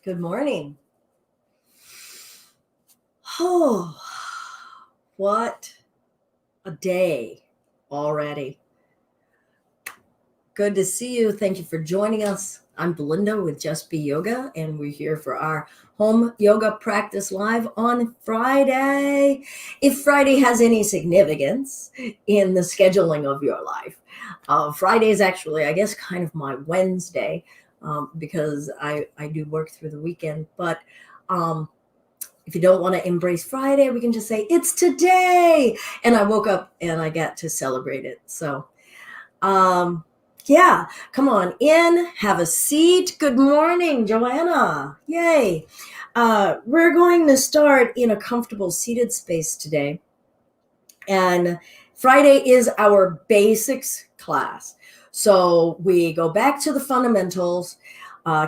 Good morning. Oh, what a day already. Good to see you. Thank you for joining us. I'm Belinda with Just Be Yoga, and we're here for our home yoga practice live on Friday. If Friday has any significance in the scheduling of your life, Friday is actually, I guess, kind of my Wednesday because I do work through the weekend. But if you don't want to embrace Friday, we can just say it's today. And I woke up and I got to celebrate it. So, yeah, come on in, have a seat. Good morning, Joanna. Yay. We're going to start in a comfortable seated space today. And Friday is our basics class. So we go back to the fundamentals,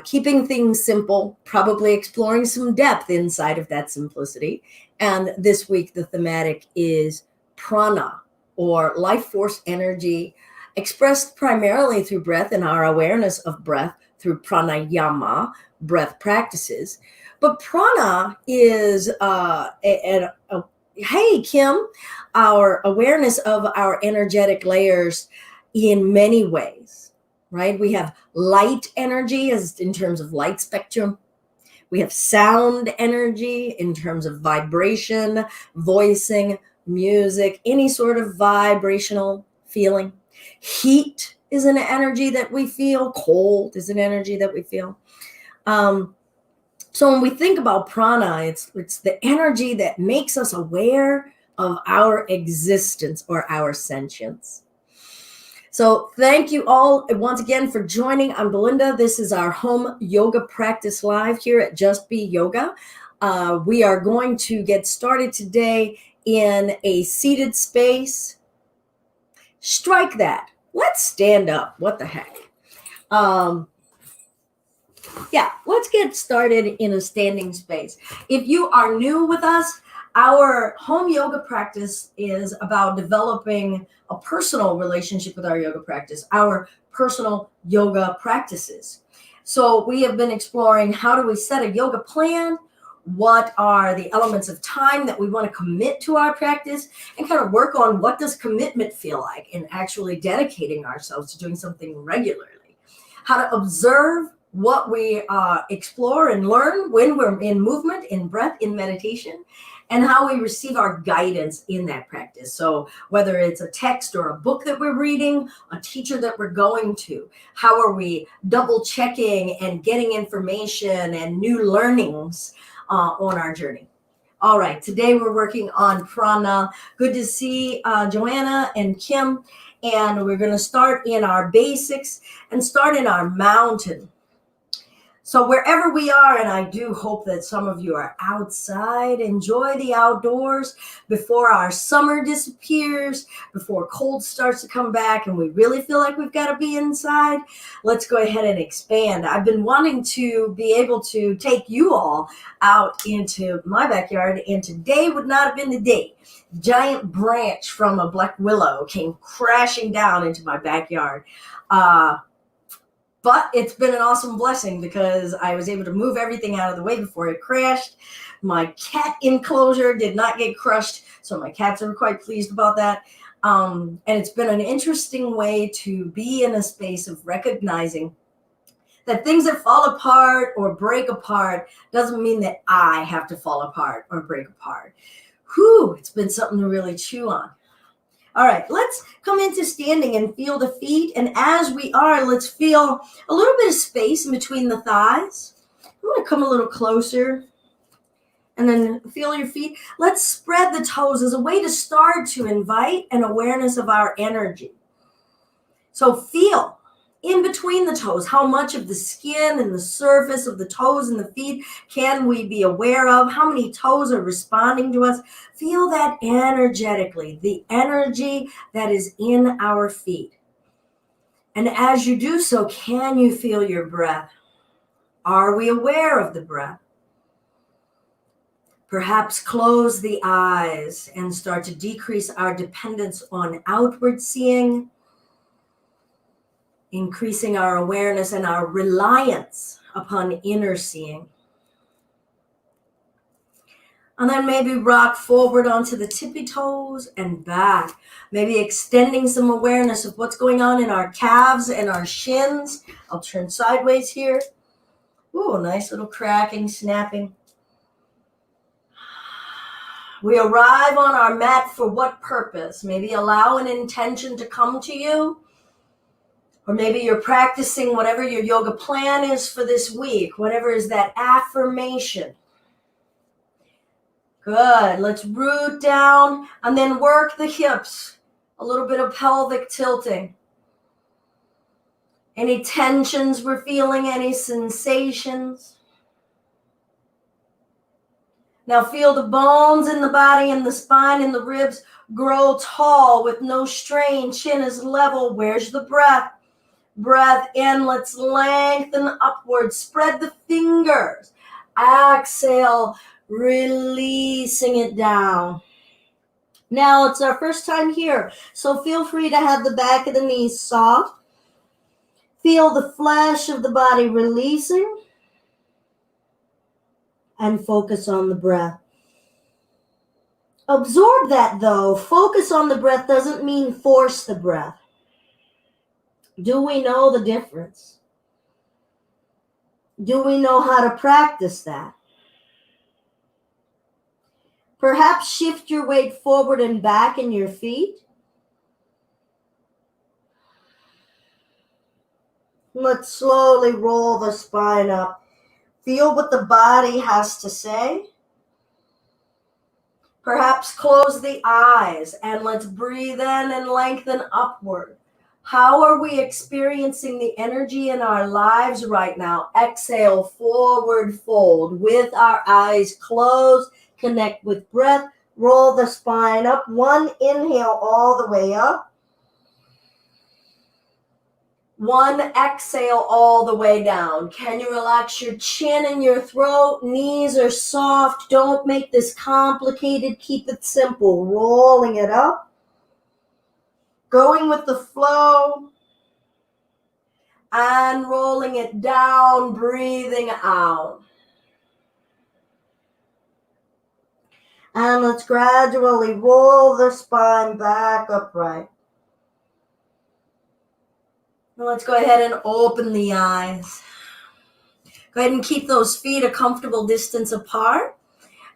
keeping things simple, probably exploring some depth inside of that simplicity. And this week, the thematic is prana, or life force energy, expressed primarily through breath and our awareness of breath through pranayama, breath practices. But prana is hey, Kim, our awareness of our energetic layers in many ways, right? We have light energy as in terms of light spectrum. We have sound energy in terms of vibration, voicing, music, any sort of vibrational feeling. Heat is an energy that we feel. Cold is an energy that we feel. So when we think about prana, it's the energy that makes us aware of our existence or our sentience. So thank you all once again for joining. I'm Belinda. This is our home yoga practice live here at Just Be Yoga. We are going to get started today in a seated space. Strike that. Let's stand up. What the heck? Yeah, let's get started in a standing space. If you are new with us, our home yoga practice is about developing a personal relationship with our yoga practice, our personal yoga practices. So we have been exploring how do we set a yoga plan, what are the elements of time that we want to commit to our practice, and kind of work on what does commitment feel like in actually dedicating ourselves to doing something regularly. How to observe what we explore and learn when we're in movement, in breath, in meditation, and how we receive our guidance in that practice. So whether it's a text or a book that we're reading, a teacher that we're going to, how are we double checking and getting information and new learnings on our journey. All right, today we're working on prana. Good to see Joanna and Kim. And we're going to start in our basics and start in our mountain. So wherever we are, and I do hope that some of you are outside, enjoy the outdoors before our summer disappears, before cold starts to come back and we really feel like we've got to be inside. Let's go ahead and expand. I've been wanting to be able to take you all out into my backyard, and today would not have been the day. Giant branch from a black willow came crashing down into my backyard. But it's been an awesome blessing because I was able to move everything out of the way before it crashed. My cat enclosure did not get crushed, so my cats are quite pleased about that. And it's been an interesting way to be in a space of recognizing that things that fall apart or break apart doesn't mean that I have to fall apart or break apart. Whew, it's been something to really chew on. All right, let's come into standing and feel the feet. And as we are, let's feel a little bit of space in between the thighs. I'm going to come a little closer and then feel your feet. Let's spread the toes as a way to start to invite an awareness of our energy. So feel in between the toes, how much of the skin and the surface of the toes and the feet can we be aware of? How many toes are responding to us? Feel that energetically, the energy that is in our feet. And as you do so, can you feel your breath? Are we aware of the breath? Perhaps close the eyes and start to decrease our dependence on outward seeing, increasing our awareness and our reliance upon inner seeing. And then maybe rock forward onto the tippy toes and back. Maybe extending some awareness of what's going on in our calves and our shins. I'll turn sideways here. Ooh, nice little cracking, snapping. We arrive on our mat for what purpose? Maybe allow an intention to come to you. Or maybe you're practicing whatever your yoga plan is for this week. Whatever is that affirmation. Good. Let's root down and then work the hips. A little bit of pelvic tilting. Any tensions we're feeling, any sensations. Now feel the bones in the body and the spine and the ribs grow tall with no strain. Chin is level. Where's the breath? Breath in. Let's lengthen upwards. Spread the fingers. Exhale. Releasing it down. Now it's our first time here, so feel free to have the back of the knees soft. Feel the flesh of the body releasing and focus on the breath. Absorb that though. Focus on the breath doesn't mean force the breath. Do we know the difference? Do we know how to practice that? Perhaps shift your weight forward and back in your feet. Let's slowly roll the spine up. Feel what the body has to say. Perhaps close the eyes and let's breathe in and lengthen upward. How are we experiencing the energy in our lives right now? Exhale, forward fold with our eyes closed. Connect with breath. Roll the spine up. One inhale all the way up. One exhale all the way down. Can you relax your chin and your throat? Knees are soft. Don't make this complicated. Keep it simple. Rolling it up. Going with the flow. And rolling it down. Breathing out. And let's gradually roll the spine back upright. Now let's go ahead and open the eyes. Go ahead and keep those feet a comfortable distance apart.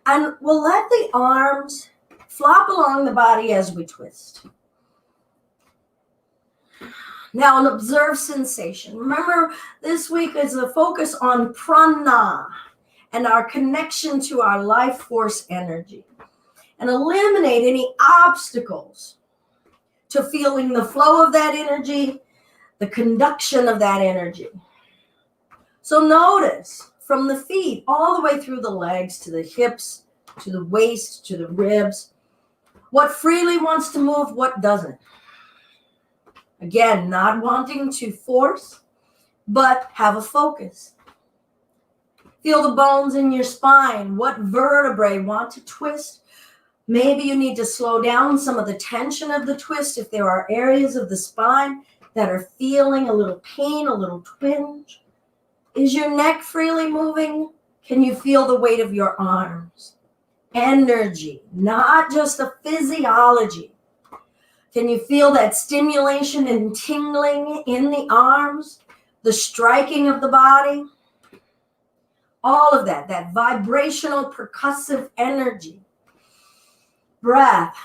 And we'll let the arms flop along the body as we twist. Now an observe sensation. Remember, this week is a focus on prana and our connection to our life force energy. And eliminate any obstacles to feeling the flow of that energy, the conduction of that energy. So notice from the feet all the way through the legs to the hips, to the waist, to the ribs, what freely wants to move, what doesn't. Again, not wanting to force, but have a focus. Feel the bones in your spine. What vertebrae want to twist? Maybe you need to slow down some of the tension of the twist if there are areas of the spine that are feeling a little pain, a little twinge. Is your neck freely moving? Can you feel the weight of your arms? Energy, not just a physiology. Can you feel that stimulation and tingling in the arms? The striking of the body? All of that, that vibrational percussive energy. Breath.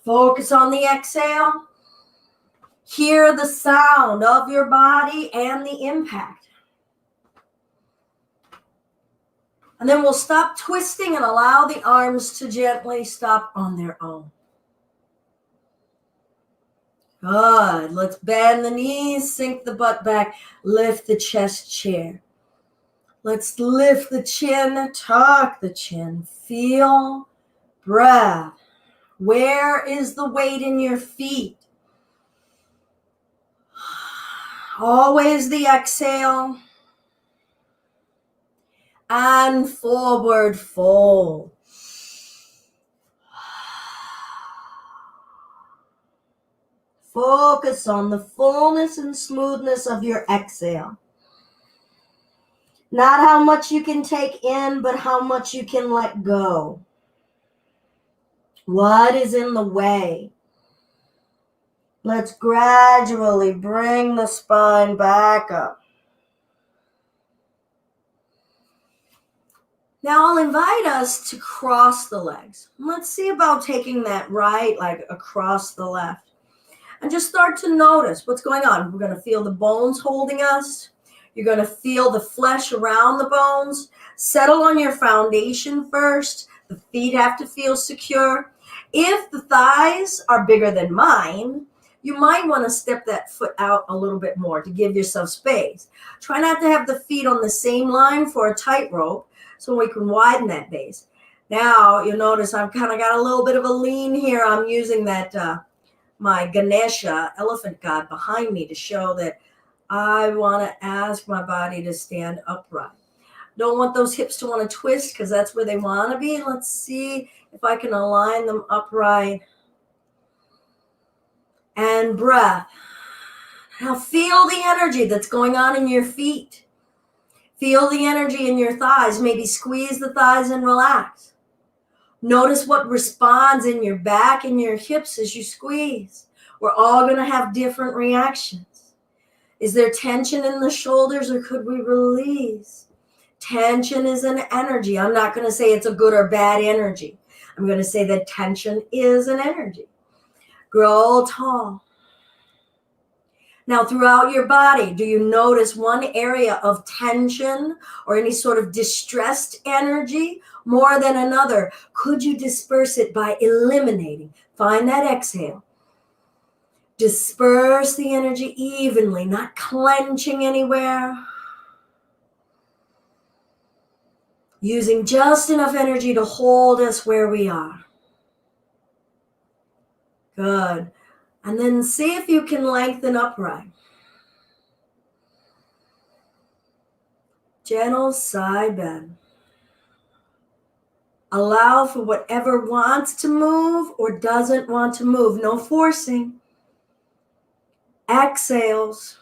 Focus on the exhale. Hear the sound of your body and the impact. And then we'll stop twisting and allow the arms to gently stop on their own. Good. Let's bend the knees, sink the butt back, lift the chest chair. Let's lift the chin, tuck the chin, feel breath. Where is the weight in your feet? Always the exhale. And forward fold. Focus on the fullness and smoothness of your exhale. Not how much you can take in, but how much you can let go. What is in the way? Let's gradually bring the spine back up. Now I'll invite us to cross the legs. Let's see about taking that right leg across the left. And just start to notice what's going on. We're going to feel the bones holding us. You're going to feel the flesh around the bones. Settle on your foundation first. The feet have to feel secure. If the thighs are bigger than mine, you might want to step that foot out a little bit more to give yourself space. Try not to have the feet on the same line for a tightrope so we can widen that base. Now, you'll notice I've kind of got a little bit of a lean here. I'm using that my Ganesha elephant god behind me to show that I want to ask my body to stand upright. Don't want those hips to want to twist because that's where they want to be. Let's see if I can align them upright. And breath. Now feel the energy that's going on in your feet. Feel the energy in your thighs. Maybe squeeze the thighs and relax. Notice what responds in your back and your hips as you squeeze. We're all going to have different reactions. Is there tension in the shoulders or could we release? Tension is an energy. I'm not going to say it's a good or bad energy. I'm going to say that tension is an energy. Grow tall. Now, throughout your body, do you notice one area of tension or any sort of distressed energy more than another? Could you disperse it by eliminating? Find that exhale. Disperse the energy evenly, not clenching anywhere. Using just enough energy to hold us where we are. Good. And then see if you can lengthen upright. Gentle side bend. Allow for whatever wants to move or doesn't want to move. No forcing. Exhales.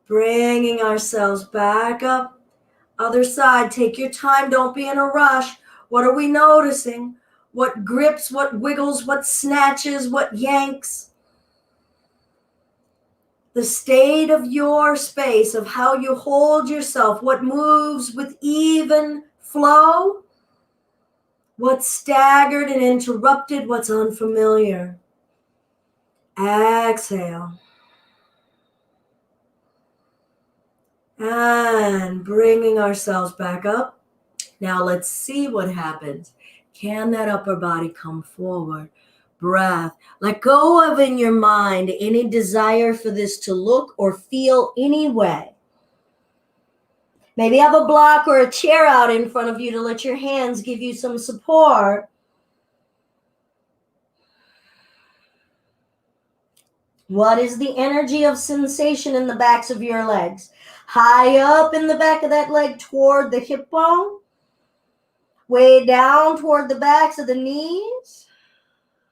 Bringing ourselves back up. Other side. Take your time. Don't be in a rush. What are we noticing? What grips, what wiggles, what snatches, what yanks? The state of your space, of how you hold yourself, what moves with even flow, what's staggered and interrupted, what's unfamiliar. Exhale. And bringing ourselves back up. Now let's see what happens. Can that upper body come forward? Breath. Let go of in your mind any desire for this to look or feel any way. Maybe have a block or a chair out in front of you to let your hands give you some support. What is the energy of sensation in the backs of your legs? High up in the back of that leg toward the hip bone. Way down toward the backs of the knees.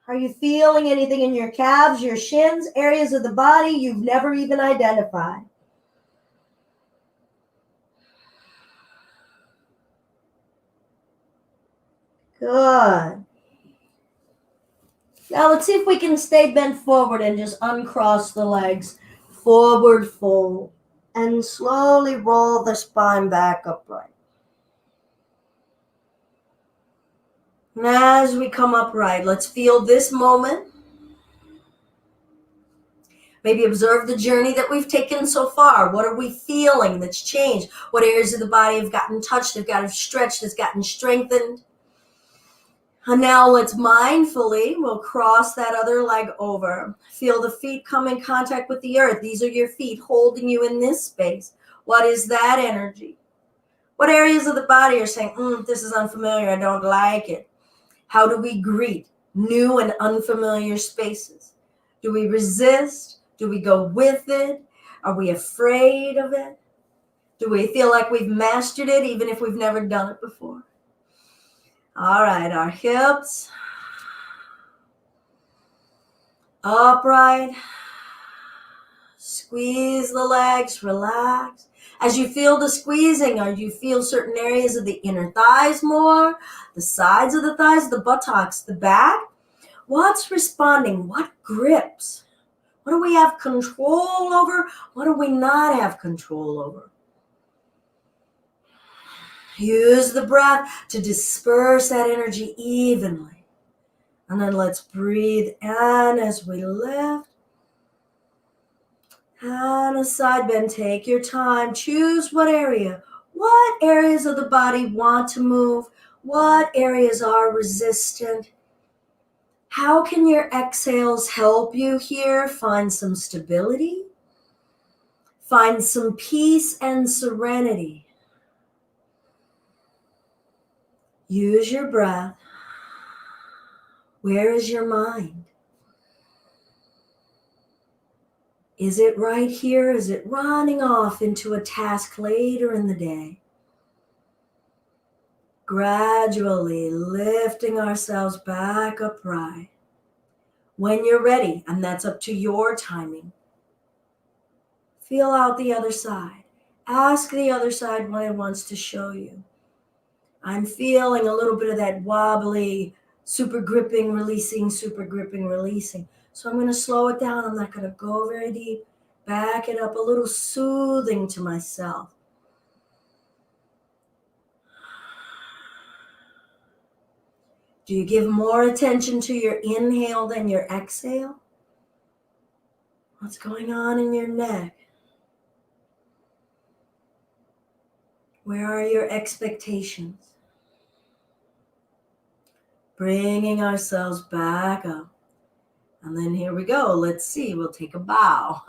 Are you feeling anything in your calves, your shins, areas of the body you've never even identified? Good. Now let's see if we can stay bent forward and just uncross the legs. Forward fold. And slowly roll the spine back upright. And as we come upright, let's feel this moment. Maybe observe the journey that we've taken so far. What are we feeling that's changed? What areas of the body have gotten touched, have gotten stretched, has gotten strengthened? And now let's mindfully, we'll cross that other leg over. Feel the feet come in contact with the earth. These are your feet holding you in this space. What is that energy? What areas of the body are saying, this is unfamiliar, I don't like it? How do we greet new and unfamiliar spaces? Do we resist? Do we go with it? Are we afraid of it? Do we feel like we've mastered it even if we've never done it before? All right, our hips upright, Squeeze the legs, relax. As you feel the squeezing, or you feel certain areas of the inner thighs more, the sides of the thighs, the buttocks, the back, what's responding? What grips? What do we have control over? What do we not have control over? Use the breath to disperse that energy evenly. And then let's breathe in as we lift. And a side bend. Take your time. Choose what area. What areas of the body want to move? What areas are resistant? How can your exhales help you here find some stability? Find some peace and serenity. Use your breath. Where is your mind? Is it right here? Is it running off into a task later in the day? Gradually lifting ourselves back upright. When you're ready, and that's up to your timing, feel out the other side. Ask the other side what it wants to show you. I'm feeling a little bit of that wobbly, super gripping, releasing, super gripping, releasing. So I'm going to slow it down. I'm not going to go very deep. Back it up a little, soothing to myself. Do you give more attention to your inhale than your exhale? What's going on in your neck? Where are your expectations? Bringing ourselves back up. And then here we go. Let's see. We'll take a bow.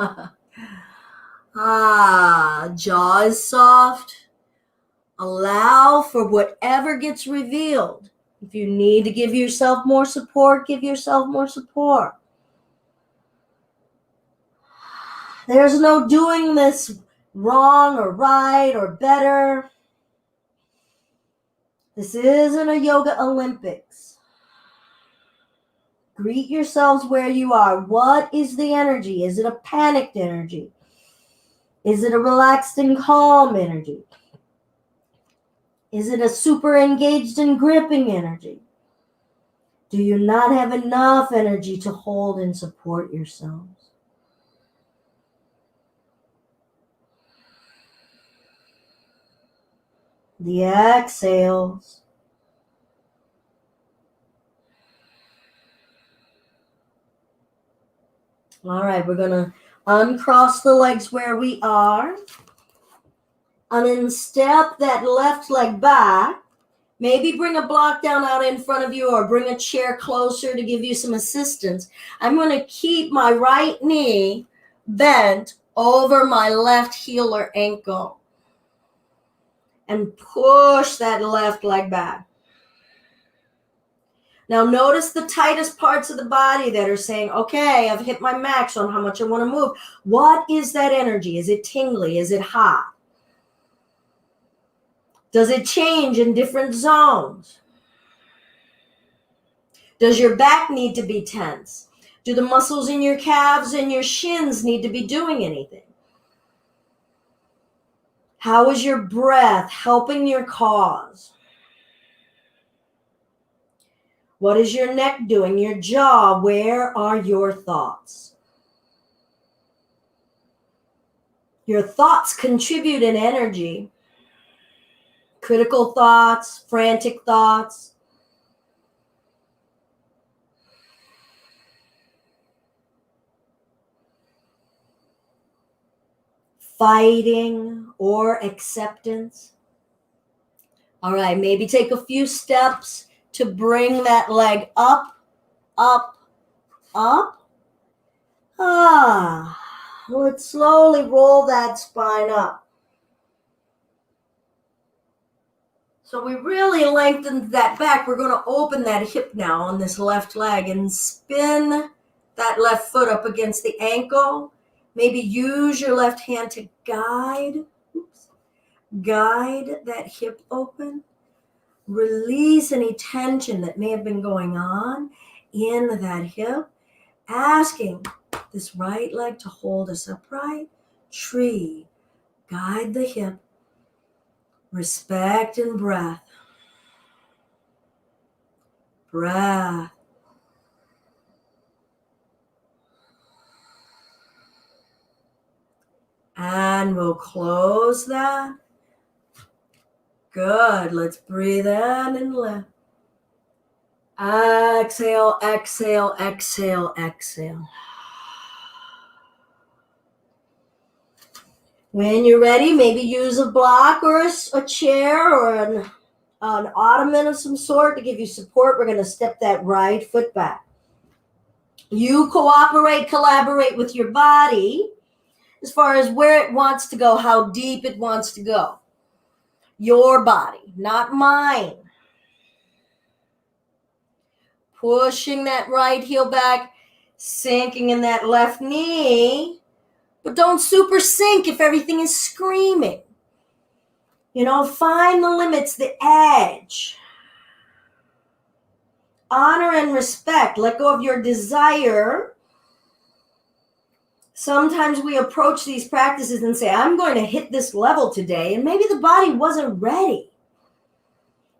Jaw is soft. Allow for whatever gets revealed. If you need to give yourself more support, give yourself more support. There's no doing this wrong or right or better. This isn't a yoga Olympics. Greet yourselves where you are. What is the energy? Is it a panicked energy? Is it a relaxed and calm energy? Is it a super engaged and gripping energy? Do you not have enough energy to hold and support yourselves? The exhales. All right, we're going to uncross the legs where we are. And then step that left leg back. Maybe bring a block down out in front of you or bring a chair closer to give you some assistance. I'm going to keep my right knee bent over my left heel or ankle. And push that left leg back. Now notice the tightest parts of the body that are saying, okay, I've hit my max on how much I want to move. What is that energy? Is it tingly? Is it hot? Does it change in different zones? Does your back need to be tense? Do the muscles in your calves and your shins need to be doing anything? How is your breath helping your cause? What is your neck doing? Your jaw? Where are your thoughts? Your thoughts contribute in energy. Critical thoughts, frantic thoughts. Fighting or acceptance. All right, maybe take a few steps to bring that leg up, up, up. Let's slowly roll that spine up. So we really lengthened that back. We're going to open that hip now on this left leg and spin that left foot up against the ankle. Maybe use your left hand to guide that hip open. Release any tension that may have been going on in that hip. Asking This right leg to hold us upright. Tree. Guide the hip. Respect and breath. Breath. And we'll close that. Good. Let's breathe in and lift. Exhale, exhale, exhale, exhale. When you're ready, maybe use a block or a chair or an ottoman of some sort to give you support. We're going to step that right foot back. You collaborate with your body as far as where it wants to go, how deep it wants to go. Your body, not mine. Pushing that right heel back, sinking in that left knee. But don't super sink if everything is screaming. Find the limits, the edge. Honor and respect. Let go of your desire. Sometimes we approach these practices and say, I'm going to hit this level today, and maybe the body wasn't ready.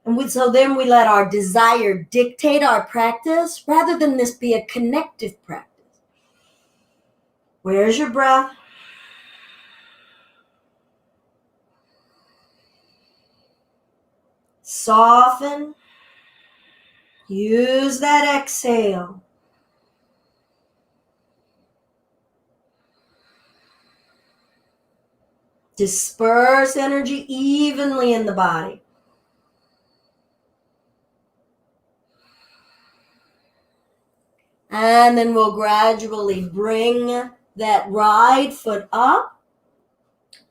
And so then we let our desire dictate our practice rather than this be a connective practice. Where's your breath? Soften. Use that exhale. Disperse energy evenly in the body. And then we'll gradually bring that right foot up.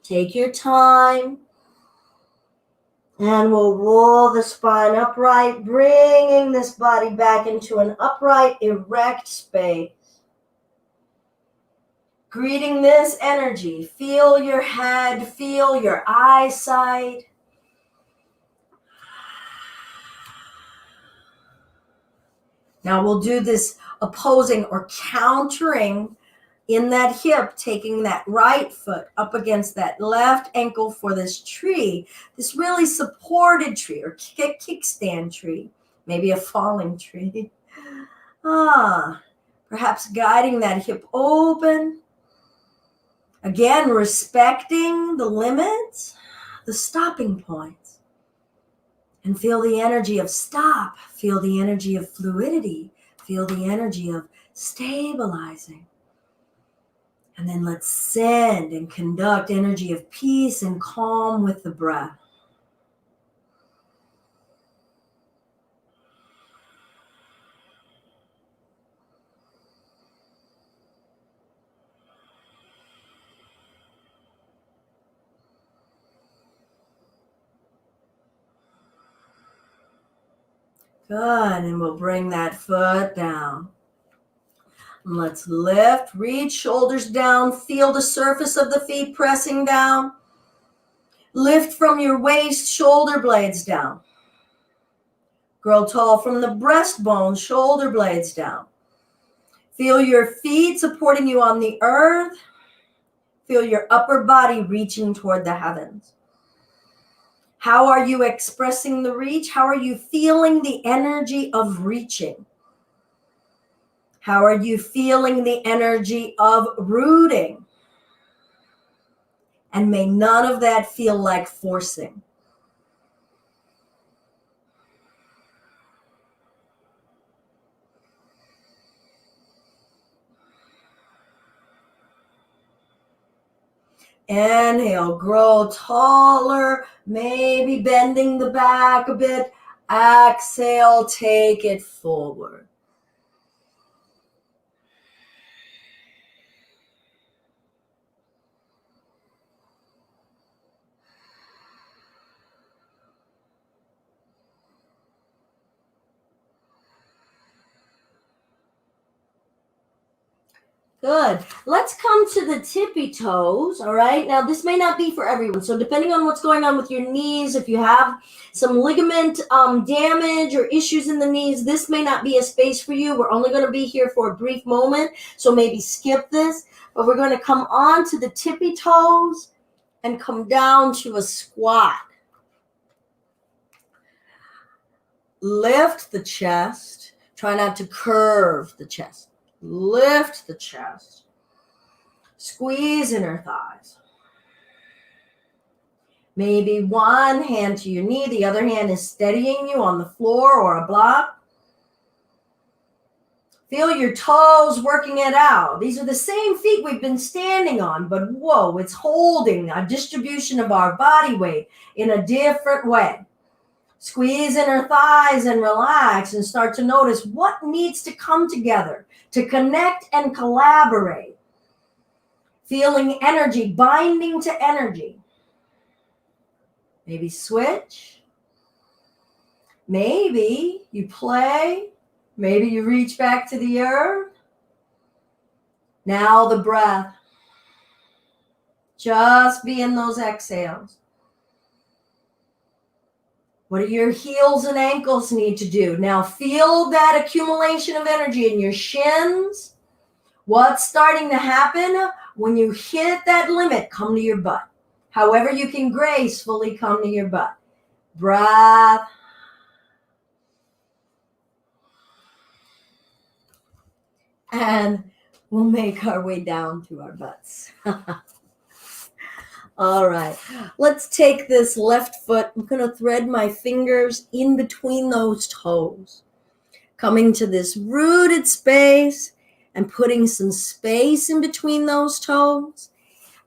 Take your time. And we'll roll the spine upright, bringing this body back into an upright, erect space. Greeting this energy. Feel your head, feel your eyesight. Now we'll do this opposing or countering in that hip, taking that right foot up against that left ankle for this tree, this really supported tree or kickstand tree, maybe a falling tree. Perhaps guiding that hip open. Again, respecting the limits, the stopping points. And feel the energy of stop. Feel the energy of fluidity. Feel the energy of stabilizing. And then let's send and conduct energy of peace and calm with the breath. Good, and we'll bring that foot down. And let's lift, reach shoulders down, feel the surface of the feet pressing down. Lift from your waist, shoulder blades down. Grow tall from the breastbone, shoulder blades down. Feel your feet supporting you on the earth. Feel your upper body reaching toward the heavens. How are you expressing the reach? How are you feeling the energy of reaching? How are you feeling the energy of rooting? And may none of that feel like forcing. Inhale, grow taller, maybe bending the back a bit. Exhale, take it forward. Good. Let's come to the tippy toes. All right. Now, this may not be for everyone. So, depending on what's going on with your knees, if you have some ligament damage or issues in the knees, this may not be a space for you. We're only going to be here for a brief moment. So, maybe skip this. But we're going to come on to the tippy toes and come down to a squat. Lift the chest. Try not to curve the chest. Lift the chest. Squeeze inner thighs. Maybe one hand to your knee, the other hand is steadying you on the floor or a block. Feel your toes working it out. These are the same feet we've been standing on, but whoa, it's holding a distribution of our body weight in a different way. Squeeze inner thighs and relax and start to notice what needs to come together to connect and collaborate. Feeling energy, binding to energy. Maybe switch. Maybe you play. Maybe you reach back to the earth. Now the breath. Just be in those exhales. What do your heels and ankles need to do? Now feel that accumulation of energy in your shins. What's starting to happen when you hit that limit? Come to your butt. However you can gracefully come to your butt. Breath. And we'll make our way down to our butts. All right, let's take this left foot. I'm going to thread my fingers in between those toes, coming to this rooted space and putting some space in between those toes.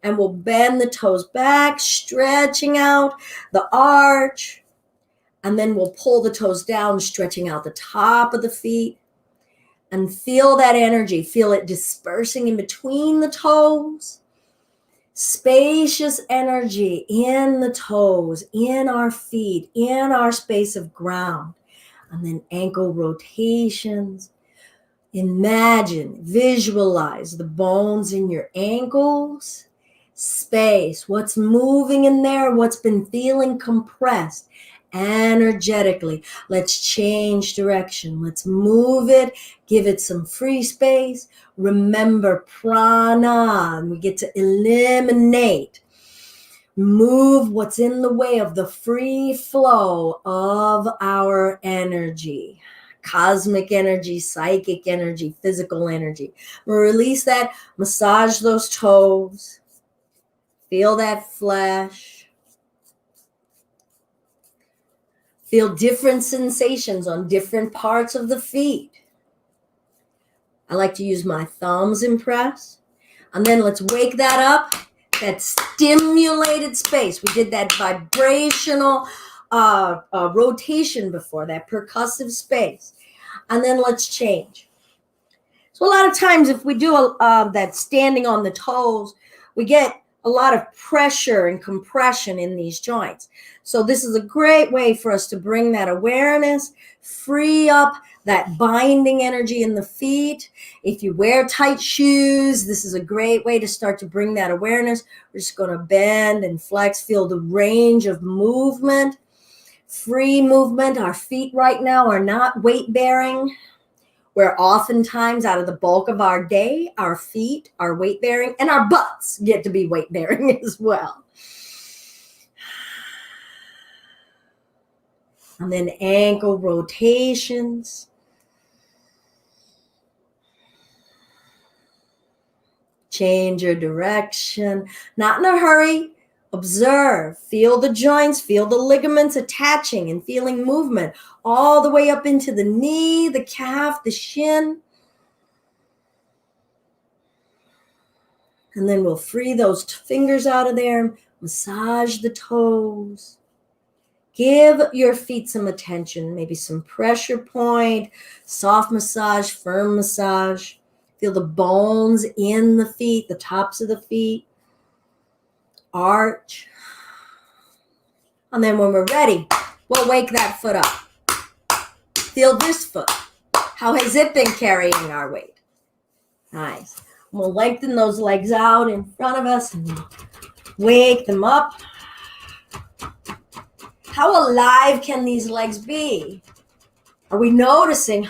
And we'll bend the toes back, stretching out the arch. And then we'll pull the toes down, stretching out the top of the feet. And feel that energy. Feel it dispersing in between the toes. Spacious energy in the toes, in our feet, in our space of ground. And then ankle rotations. Imagine, visualize the bones in your ankles. Space, what's moving in there, what's been feeling compressed energetically. Let's change direction. Let's move it. Give it some free space. Remember prana. We get to eliminate. Move what's in the way of the free flow of our energy. Cosmic energy, psychic energy, physical energy. We'll release that. Massage those toes. Feel that flesh. Feel different sensations on different parts of the feet. I like to use my thumbs and press. And then let's wake that up, that stimulated space. We did that vibrational rotation before, that percussive space. And then let's change. So a lot of times if we do that standing on the toes, we get a lot of pressure and compression in these joints. So this is a great way for us to bring that awareness, free up that binding energy in the feet. If you wear tight shoes, this is a great way to start to bring that awareness. We're just going to bend and flex, feel the range of movement, free movement. Our feet right now are not weight bearing. Where oftentimes out of the bulk of our day, our feet are weight bearing and our butts get to be weight bearing as well. And then ankle rotations. Change your direction. Not in a hurry. Observe. Feel the joints. Feel the ligaments attaching and feeling movement all the way up into the knee, the calf, the shin. And then we'll free those fingers out of there. Massage the toes. Give your feet some attention, maybe some pressure point, soft massage, firm massage. Feel the bones in the feet, the tops of the feet. Arch. And then when we're ready, we'll wake that foot up. Feel this foot. How has it been carrying our weight? Nice. We'll lengthen those legs out in front of us and wake them up. How alive can these legs be? Are we noticing,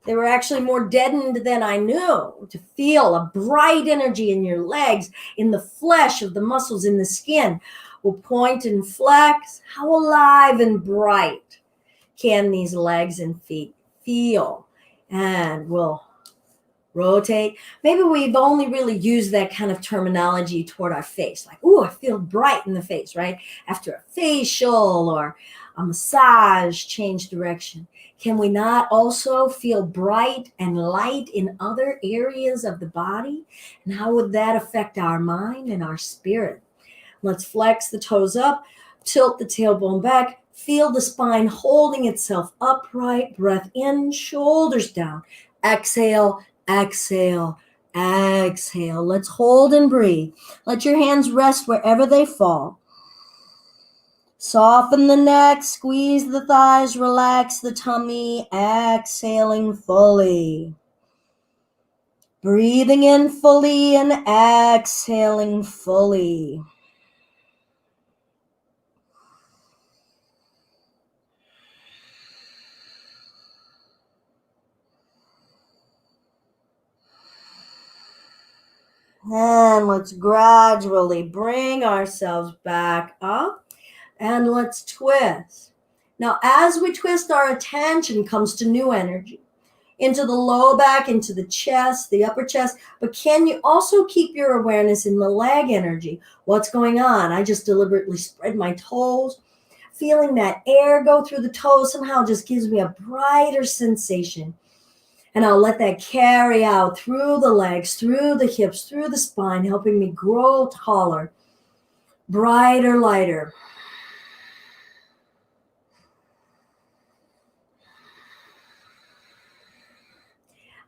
they were actually more deadened than I knew? To feel a bright energy in your legs, in the flesh of the muscles in the skin. We'll point and flex. How alive and bright can these legs and feet feel? And we'll rotate. Maybe we've only really used that kind of terminology toward our face, like, ooh, I feel bright in the face, right? After a facial or a massage, change direction. Can we not also feel bright and light in other areas of the body? And how would that affect our mind and our spirit? Let's flex the toes up, tilt the tailbone back, feel the spine holding itself upright, breath in, shoulders down. Exhale, exhale, exhale. Let's hold and breathe. Let your hands rest wherever they fall. Soften the neck, squeeze the thighs, relax the tummy, exhaling fully. Breathing in fully and exhaling fully. And let's gradually bring ourselves back up and let's twist. Now, as we twist, our attention comes to new energy, into the low back, into the chest, the upper chest. But can you also keep your awareness in the leg energy? What's going on? I just deliberately spread my toes. Feeling that air go through the toes somehow just gives me a brighter sensation. And I'll let that carry out through the legs, through the hips, through the spine, helping me grow taller, brighter, lighter.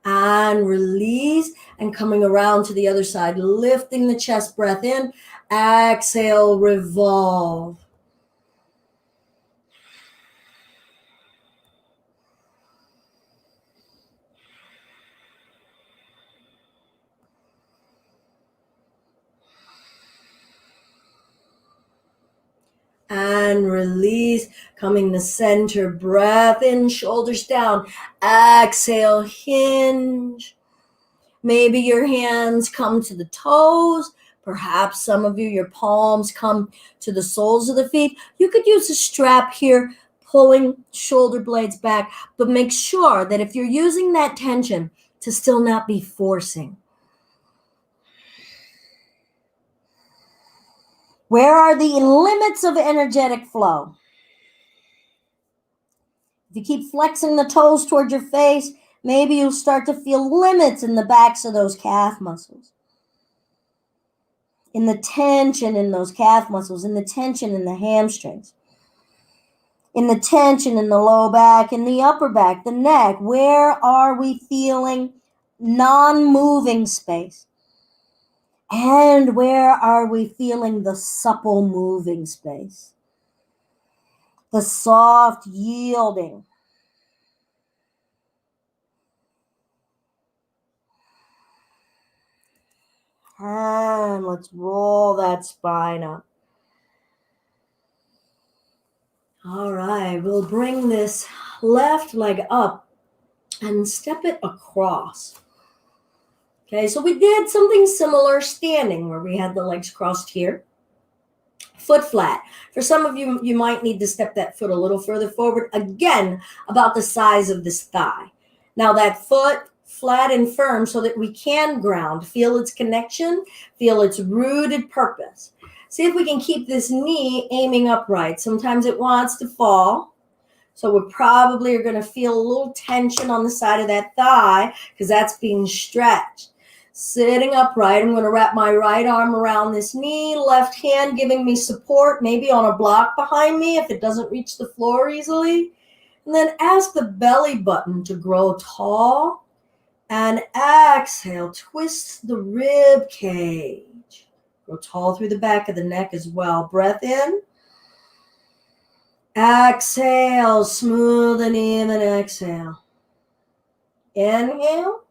And release, and coming around to the other side, lifting the chest, breath in, exhale, revolve. And release, coming to center, breath in, shoulders down, exhale, hinge. Maybe your hands come to the toes. Perhaps some of you, your palms come to the soles of the feet. You could use a strap here, pulling shoulder blades back, but make sure that if you're using that tension, to still not be forcing. Where are the limits of energetic flow? If you keep flexing the toes toward your face, maybe you'll start to feel limits in the backs of those calf muscles. In the tension in those calf muscles, in the tension in the hamstrings, in the tension in the low back, in the upper back, the neck. Where are we feeling non-moving space? And where are we feeling the supple moving space? The soft yielding. And let's roll that spine up. All right, we'll bring this left leg up and step it across. Okay, so we did something similar standing where we had the legs crossed here. Foot flat. For some of you, you might need to step that foot a little further forward, again, about the size of this thigh. Now that foot flat and firm so that we can ground, feel its connection, feel its rooted purpose. See if we can keep this knee aiming upright. Sometimes it wants to fall. So we probably are going to feel a little tension on the side of that thigh because that's being stretched. Sitting upright, I'm going to wrap my right arm around this knee, left hand giving me support, maybe on a block behind me if it doesn't reach the floor easily. And then ask the belly button to grow tall. And exhale, twist the rib cage. Grow tall through the back of the neck as well. Breath in. Exhale, smooth and even. Exhale. Inhale.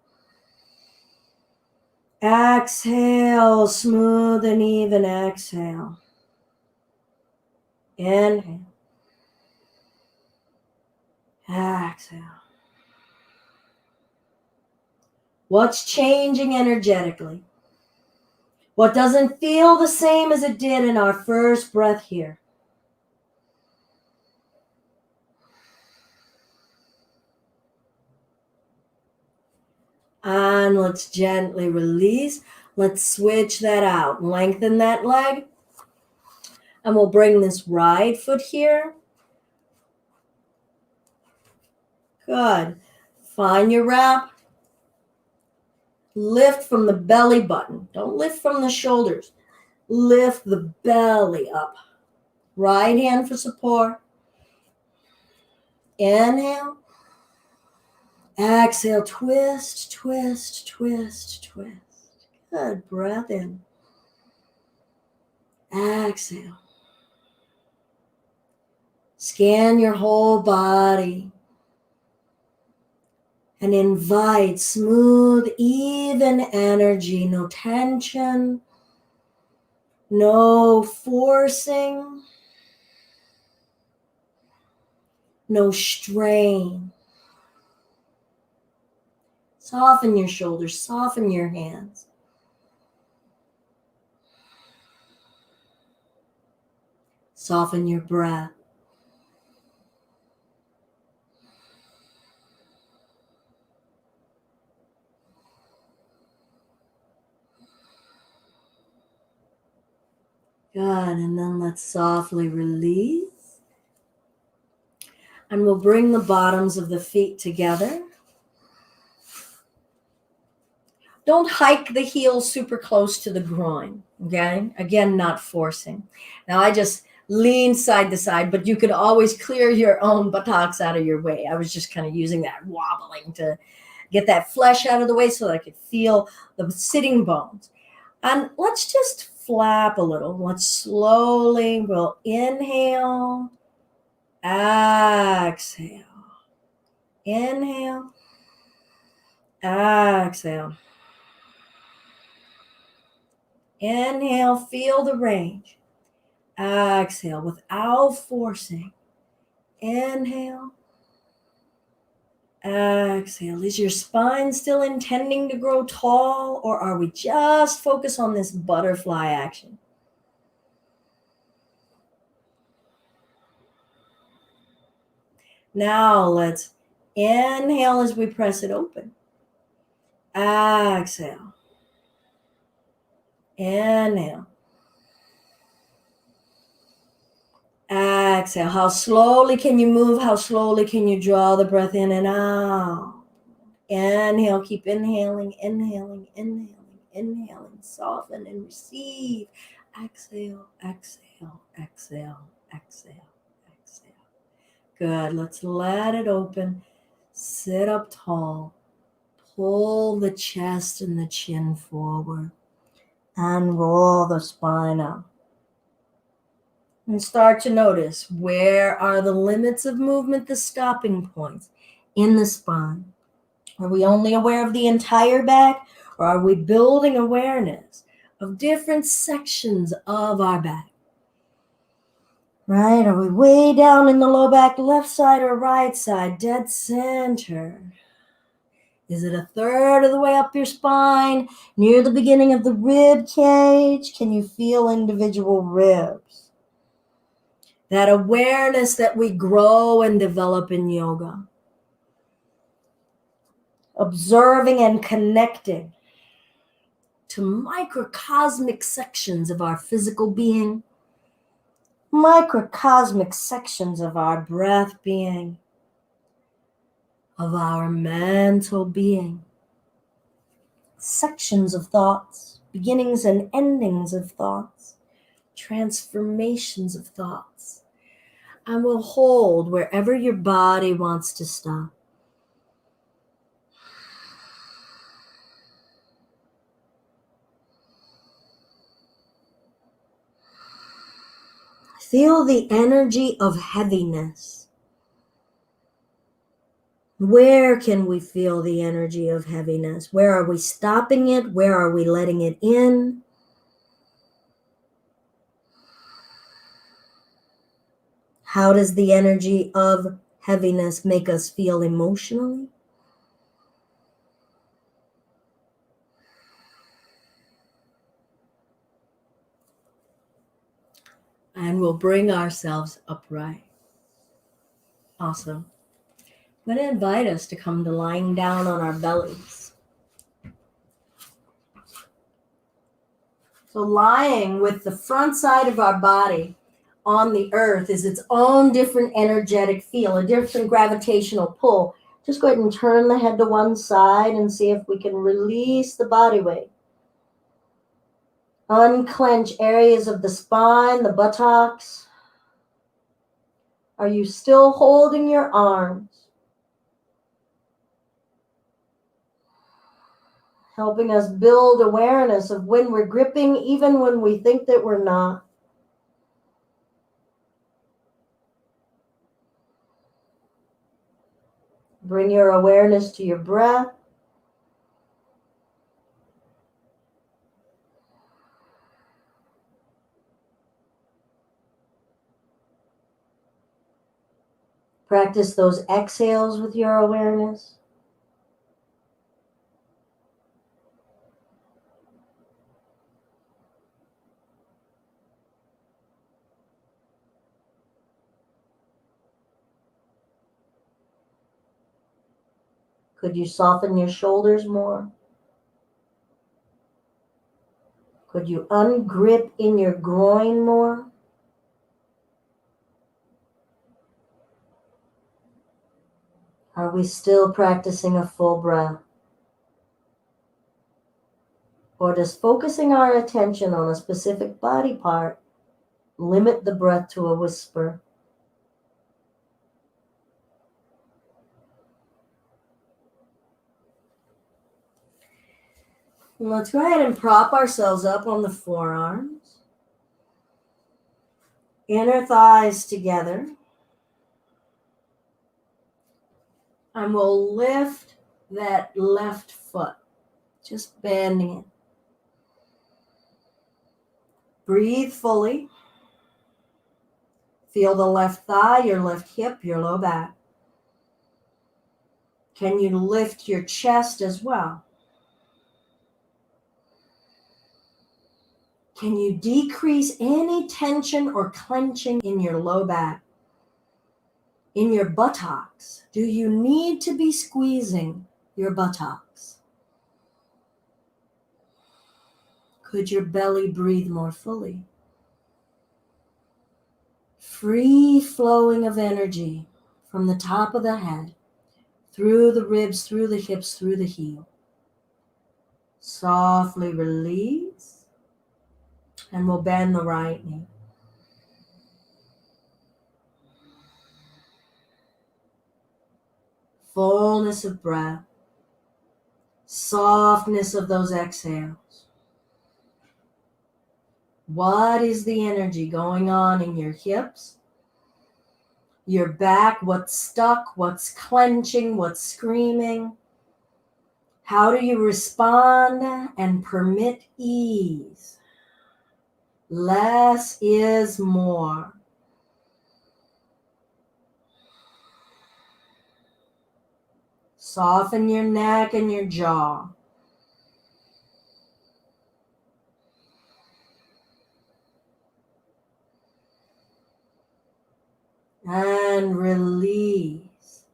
Exhale, smooth and even exhale. Inhale. Exhale. What's changing energetically? What doesn't feel the same as it did in our first breath here? And let's gently release. Let's switch that out. Lengthen that leg. And we'll bring this right foot here. Good. Find your wrap. Lift from the belly button. Don't lift from the shoulders. Lift the belly up. Right hand for support. Inhale. Exhale. Twist, twist, twist, twist. Good. Breath in. Exhale. Scan your whole body and invite smooth, even energy. No tension. No forcing. No strain. Soften your shoulders, soften your hands. Soften your breath. Good, and then let's softly release. And we'll bring the bottoms of the feet together. Don't hike the heels super close to the groin, okay? Again, not forcing. Now I just lean side to side, but you could always clear your own buttocks out of your way. I was just kind of using that wobbling to get that flesh out of the way so that I could feel the sitting bones. And let's just flap a little. Let's slowly, we'll inhale, exhale, inhale, exhale. Inhale, feel the range. Exhale without forcing. Inhale, exhale. Is your spine still intending to grow tall, or are we just focused on this butterfly action? Now let's inhale as we press it open. Exhale. Inhale. Exhale. How slowly can you move? How slowly can you draw the breath in and out? Inhale. Keep inhaling, inhaling, inhaling, inhaling. Soften and receive. Exhale, exhale, exhale, exhale, exhale. Good. Let's let it open. Sit up tall. Pull the chest and the chin forward. And roll the spine up. And start to notice, where are the limits of movement, the stopping points in the spine? Are we only aware of the entire back, or are we building awareness of different sections of our back? Right? Are we way down in the low back, left side or right side, dead center? Is it a third of the way up your spine, near the beginning of the rib cage? Can you feel individual ribs? That awareness that we grow and develop in yoga. Observing and connecting to microcosmic sections of our physical being, microcosmic sections of our breath being, of our mental being, sections of thoughts, beginnings and endings of thoughts, transformations of thoughts. And we'll hold wherever your body wants to stop. Feel the energy of heaviness Where can we feel the energy of heaviness? Where are we stopping it? Where are we letting it in? How does the energy of heaviness make us feel emotionally? And we'll bring ourselves upright. Awesome. I'm going to invite us to come to lying down on our bellies. So lying with the front side of our body on the earth is its own different energetic feel, a different gravitational pull. Just go ahead and turn the head to one side and see if we can release the body weight. Unclench areas of the spine, the buttocks. Are you still holding your arms? Helping us build awareness of when we're gripping, even when we think that we're not. Bring your awareness to your breath. Practice those exhales with your awareness. Could you soften your shoulders more? Could you ungrip in your groin more? Are we still practicing a full breath? Or does focusing our attention on a specific body part limit the breath to a whisper? Let's go ahead and prop ourselves up on the forearms. Inner thighs together. And we'll lift that left foot, just bending it. Breathe fully. Feel the left thigh, your left hip, your low back. Can you lift your chest as well? Can you decrease any tension or clenching in your low back? In your buttocks? Do you need to be squeezing your buttocks? Could your belly breathe more fully? Free flowing of energy from the top of the head, through the ribs, through the hips, through the heel. Softly release, and we'll bend the right knee. Fullness of breath, softness of those exhales. What is the energy going on in your hips, your back? What's stuck? What's clenching? What's screaming? How do you respond and permit ease? Less is more. Soften your neck and your jaw. And release.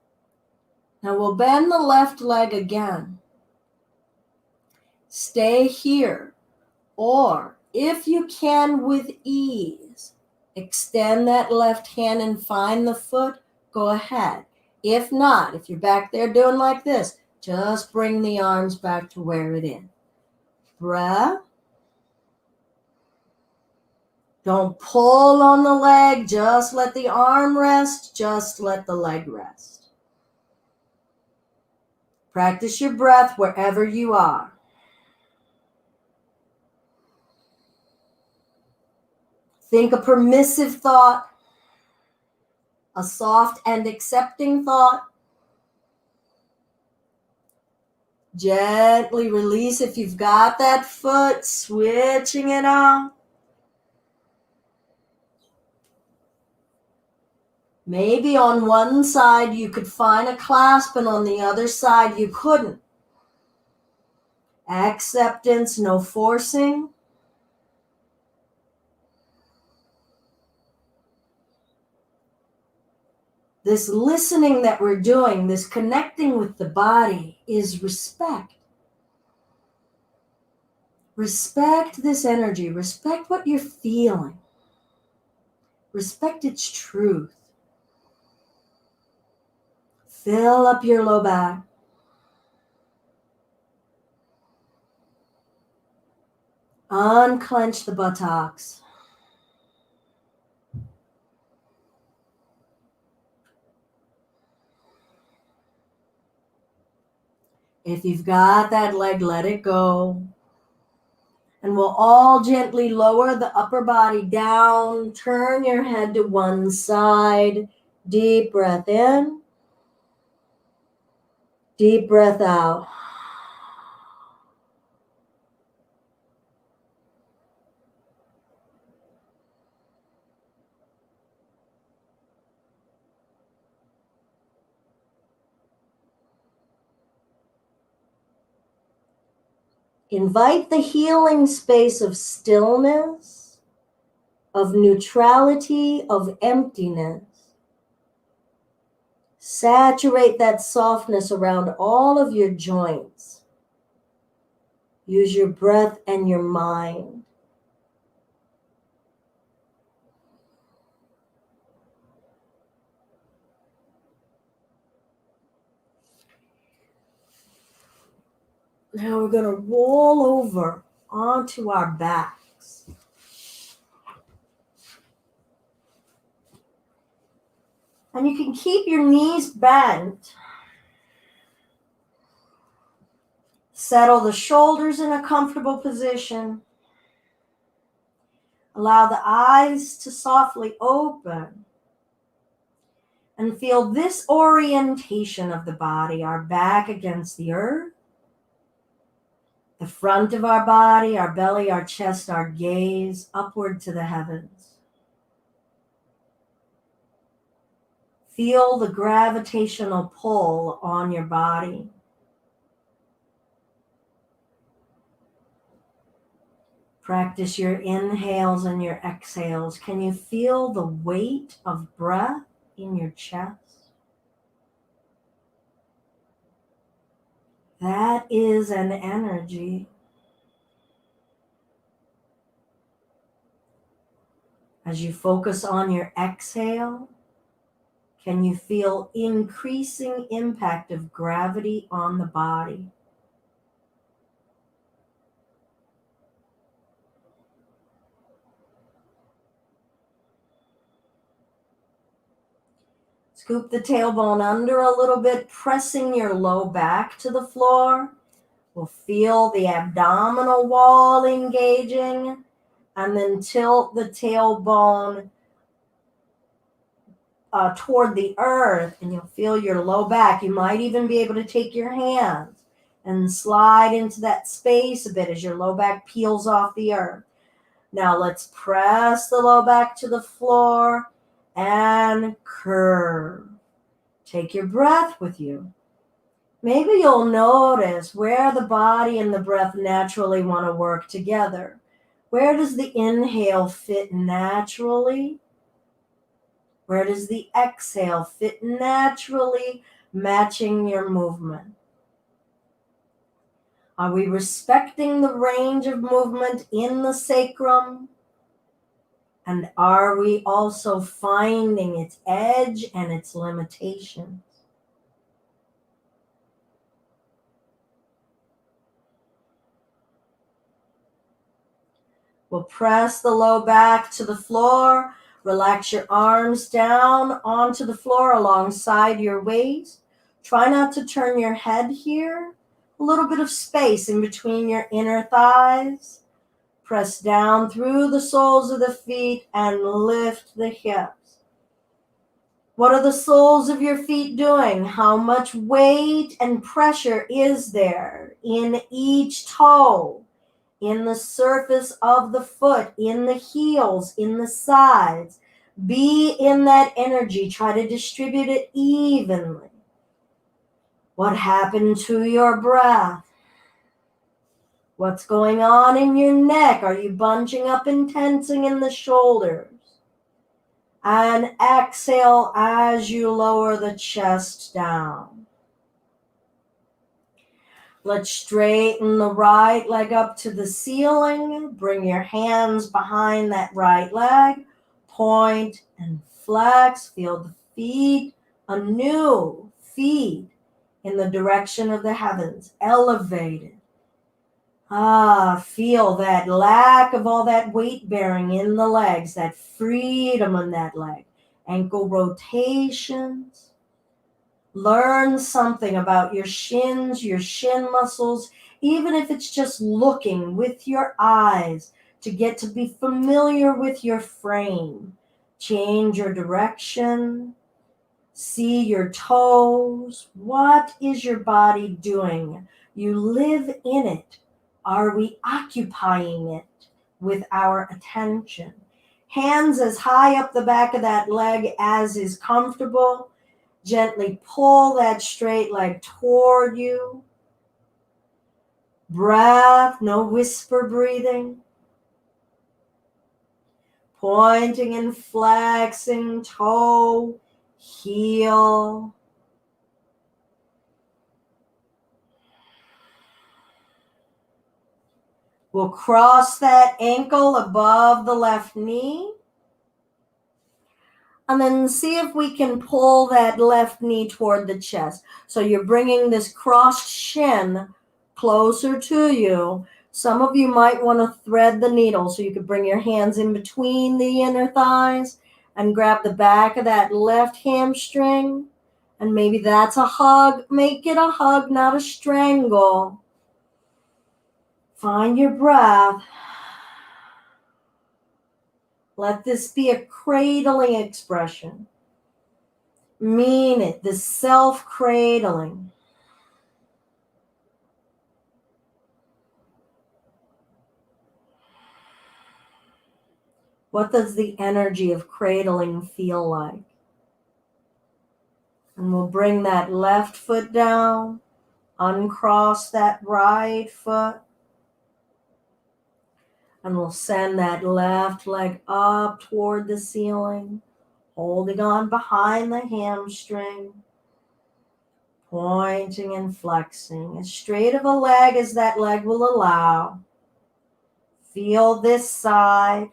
Now we'll bend the left leg again. Stay here. Or if you can with ease, extend that left hand and find the foot, go ahead. If not, if you're back there doing like this, just bring the arms back to where it is. Breath. Don't pull on the leg, just let the arm rest, just let the leg rest. Practice your breath wherever you are. Think a permissive thought, a soft and accepting thought. Gently release if you've got that foot, switching it on. Maybe on one side you could find a clasp and on the other side you couldn't. Acceptance, no forcing. This listening that we're doing, this connecting with the body, is respect. Respect this energy. Respect what you're feeling. Respect its truth. Fill up your low back. Unclench the buttocks. If you've got that leg, let it go. And we'll all gently lower the upper body down. Turn your head to one side. Deep breath in. Deep breath out. Invite the healing space of stillness, of neutrality, of emptiness. Saturate that softness around all of your joints. Use your breath and your mind. Now we're going to roll over onto our backs. And you can keep your knees bent. Settle the shoulders in a comfortable position. Allow the eyes to softly open. And feel this orientation of the body, our back against the earth, the front of our body, our belly, our chest, our gaze upward to the heavens. Feel the gravitational pull on your body. Practice your inhales and your exhales. Can you feel the weight of breath in your chest? That is an energy. As you focus on your exhale, can you feel increasing impact of gravity on the body? Scoop the tailbone under a little bit, pressing your low back to the floor. We'll feel the abdominal wall engaging, and then tilt the tailbone toward the earth, and you'll feel your low back. You might even be able to take your hands and slide into that space a bit as your low back peels off the earth. Now let's press the low back to the floor and curve. Take your breath with you. Maybe you'll notice where the body and the breath naturally want to work together. Where does the inhale fit naturally? Where does the exhale fit naturally, matching your movement? Are we respecting the range of movement in the sacrum? And are we also finding its edge and its limitations? We'll press the low back to the floor. Relax your arms down onto the floor alongside your waist. Try not to turn your head here. A little bit of space in between your inner thighs. Press down through the soles of the feet and lift the hips. What are the soles of your feet doing? How much weight and pressure is there in each toe, in the surface of the foot, in the heels, in the sides? Be in that energy. Try to distribute it evenly. What happened to your breath? What's going on in your neck? Are you bunching up and tensing in the shoulders? And exhale as you lower the chest down. Let's straighten the right leg up to the ceiling. Bring your hands behind that right leg. Point and flex. Feel the feet anew. Feet in the direction of the heavens. Elevated. Feel that lack of all that weight bearing in the legs, that freedom in that leg. Ankle rotations. Learn something about your shins, your shin muscles, even if it's just looking with your eyes to get to be familiar with your frame. Change your direction. See your toes. What is your body doing? You live in it. Are we occupying it with our attention? Hands as high up the back of that leg as is comfortable. Gently pull that straight leg toward you. Breath, no whisper breathing. Pointing and flexing, toe, heel. We'll cross that ankle above the left knee. And then see if we can pull that left knee toward the chest. So you're bringing this crossed shin closer to you. Some of you might want to thread the needle, so you could bring your hands in between the inner thighs and grab the back of that left hamstring. And maybe that's a hug. Make it a hug, not a strangle. Find your breath. Let this be a cradling expression. Mean it, the self-cradling. What does the energy of cradling feel like? And we'll bring that left foot down, uncross that right foot, and we'll send that left leg up toward the ceiling, holding on behind the hamstring, pointing and flexing as straight of a leg as that leg will allow. Feel this side.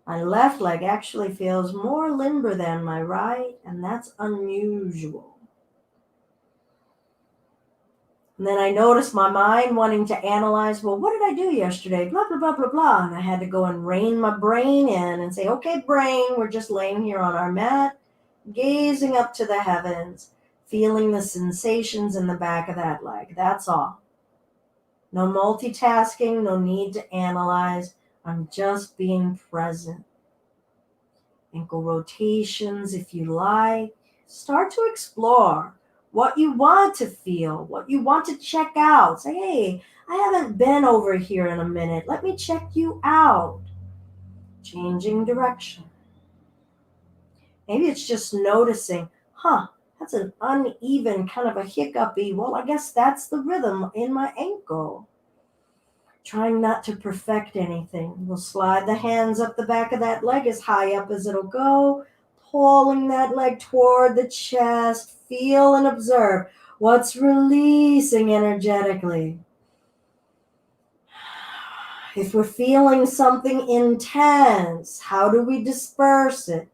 My left leg actually feels more limber than my right, and that's unusual. And then I noticed my mind wanting to analyze, well, what did I do yesterday? Blah, blah, blah, blah, blah. And I had to go and rein my brain in and say, okay, brain, we're just laying here on our mat, gazing up to the heavens, feeling the sensations in the back of that leg. That's all. No multitasking, no need to analyze. I'm just being present. Ankle rotations, if you like. Start to explore what you want to feel, what you want to check out. Say, hey, I haven't been over here in a minute. Let me check you out. Changing direction. Maybe it's just noticing, that's an uneven kind of a hiccupy. Well, I guess that's the rhythm in my ankle. Trying not to perfect anything. We'll slide the hands up the back of that leg as high up as it'll go, pulling that leg toward the chest. Feel and observe what's releasing energetically. If we're feeling something intense, how do we disperse it?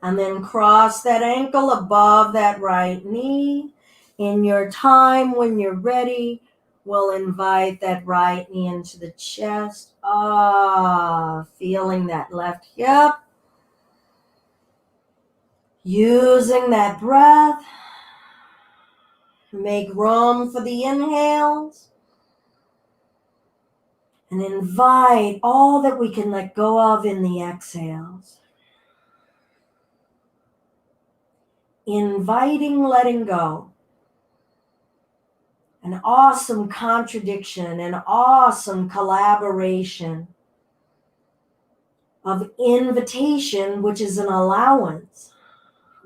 And then cross that ankle above that right knee. In your time, when you're ready, we'll invite that right knee into the chest. Feeling that left hip. Using that breath. Make room for the inhales. And invite all that we can let go of in the exhales. Inviting letting go. An awesome contradiction, an awesome collaboration of invitation, which is an allowance,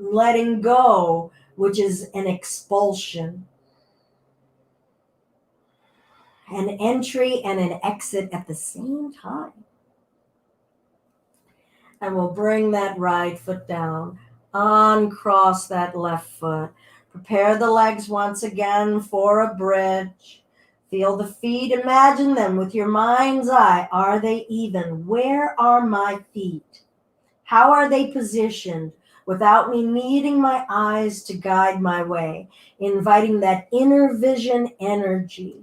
letting go, which is an expulsion, an entry and an exit at the same time. And we'll bring that right foot down, uncross that left foot. Prepare the legs once again for a bridge. Feel the feet, imagine them with your mind's eye. Are they even? Where are my feet? How are they positioned without me needing my eyes to guide my way? Inviting that inner vision energy.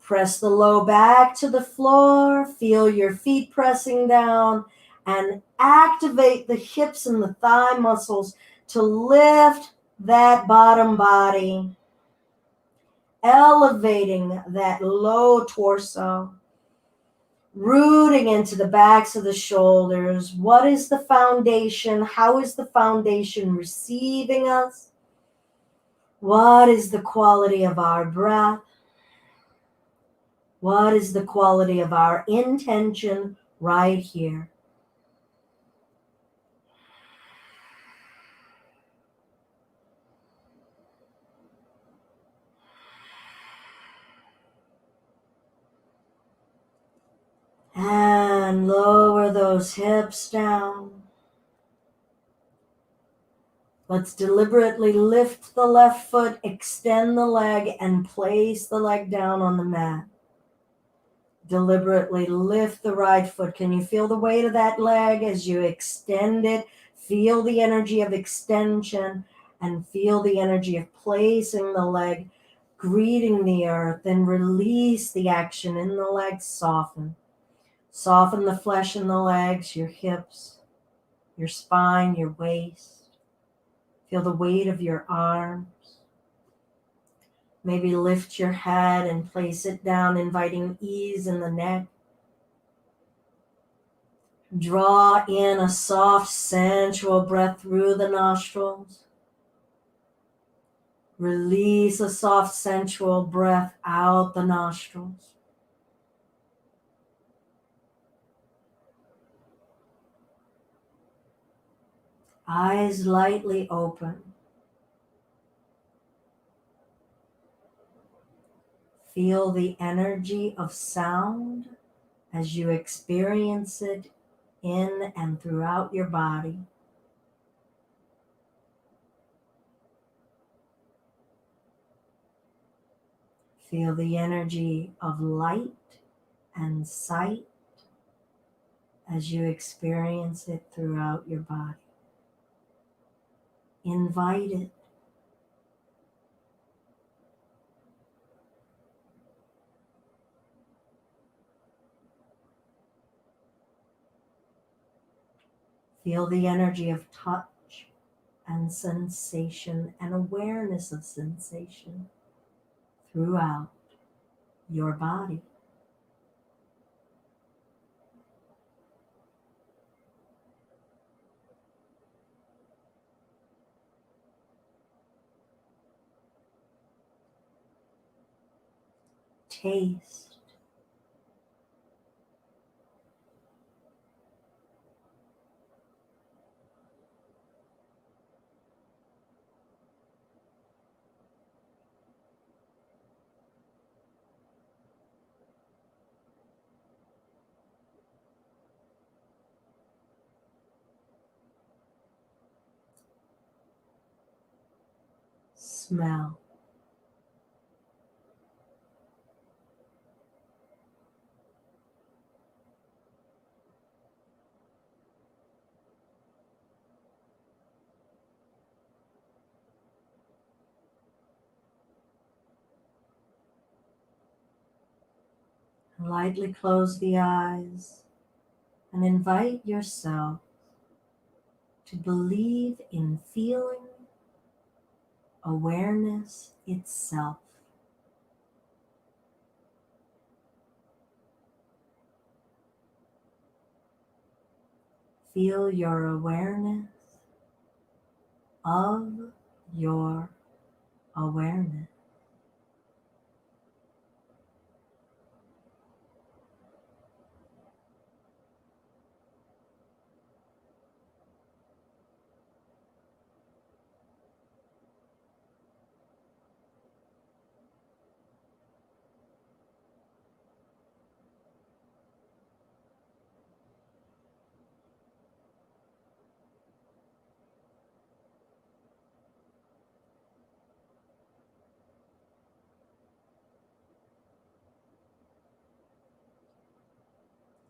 Press the low back to the floor. Feel your feet pressing down and activate the hips and the thigh muscles to lift that bottom body. Elevating that low torso. Rooting into the backs of the shoulders. What is the foundation? How is the foundation receiving us? What is the quality of our breath? What is the quality of our intention right here? And lower those hips down. Let's deliberately lift the left foot, extend the leg, and place the leg down on the mat. Deliberately lift the right foot. Can you feel the weight of that leg as you extend it? Feel the energy of extension and feel the energy of placing the leg, greeting the earth, then release the action in the legs. Soften. Soften the flesh in the legs, your hips, your spine, your waist. Feel the weight of your arms. Maybe lift your head and place it down, inviting ease in the neck. Draw in a soft, sensual breath through the nostrils. Release a soft, sensual breath out the nostrils. Eyes lightly open. Feel the energy of sound as you experience it in and throughout your body. Feel the energy of light and sight as you experience it throughout your body. Invite it. Feel the energy of touch and sensation and awareness of sensation throughout your body. Taste. Smell. Lightly close the eyes and invite yourself to believe in feeling awareness itself. Feel your awareness of your awareness.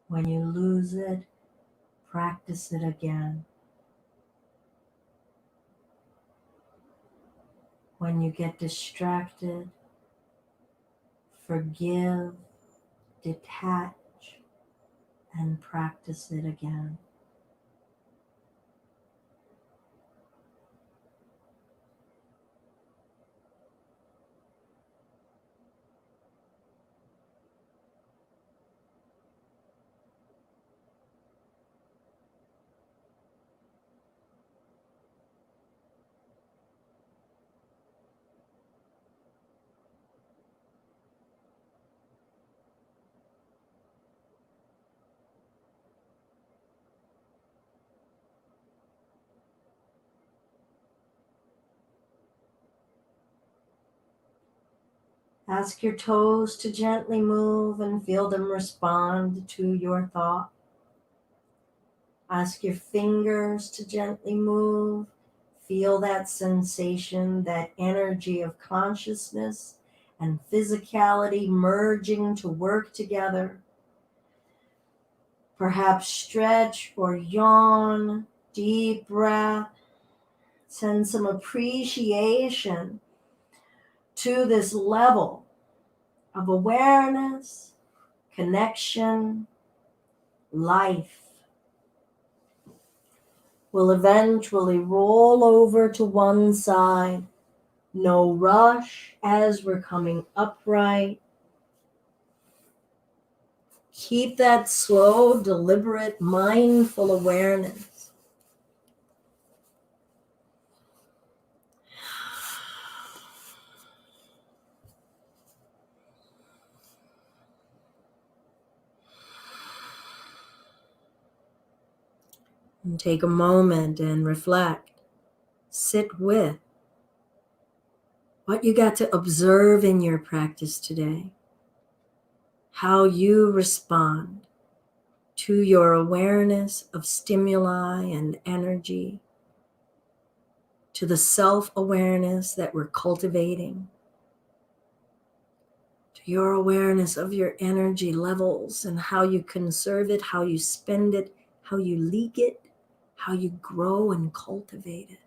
When you lose it, practice it again. When you get distracted, forgive, detach, and practice it again. Ask your toes to gently move and feel them respond to your thought. Ask your fingers to gently move. Feel that sensation, that energy of consciousness and physicality merging to work together. Perhaps stretch or yawn, deep breath. Send some appreciation to this level of awareness, connection, life. Will eventually roll over to one side. No rush as we're coming upright. Keep that slow, deliberate, mindful awareness. And take a moment and reflect. Sit with what you got to observe in your practice today. How you respond to your awareness of stimuli and energy, to the self-awareness that we're cultivating, to your awareness of your energy levels and how you conserve it, how you spend it, how you leak it, how you grow and cultivate it.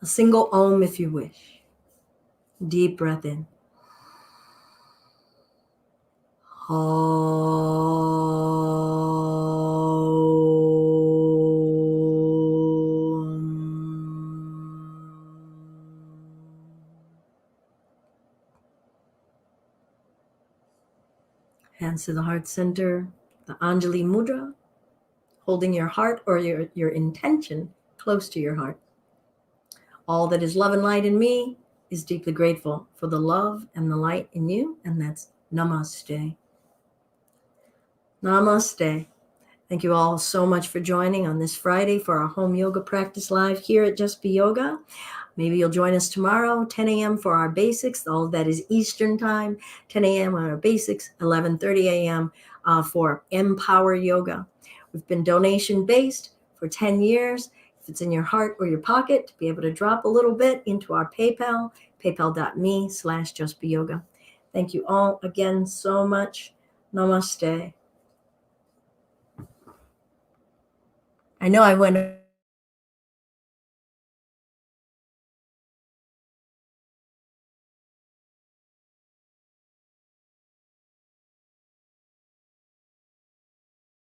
A single Om if you wish. Deep breath in. Hands to the heart center, the Anjali Mudra, holding your heart or your intention close to your heart. All that is love and light in me is deeply grateful for the love and the light in you, and that's Namaste. Namaste. Thank you all so much for joining on this Friday for our home yoga practice live here at Just Be Yoga. Maybe you'll join us tomorrow, 10 a.m. for our basics. All of that is Eastern time, 10 a.m. on our basics, 11:30 a.m. For Empower Yoga. We've been donation-based for 10 years. If it's in your heart or your pocket, to be able to drop a little bit into our PayPal, paypal.me/justbeyoga. Thank you all again so much. Namaste. I know I went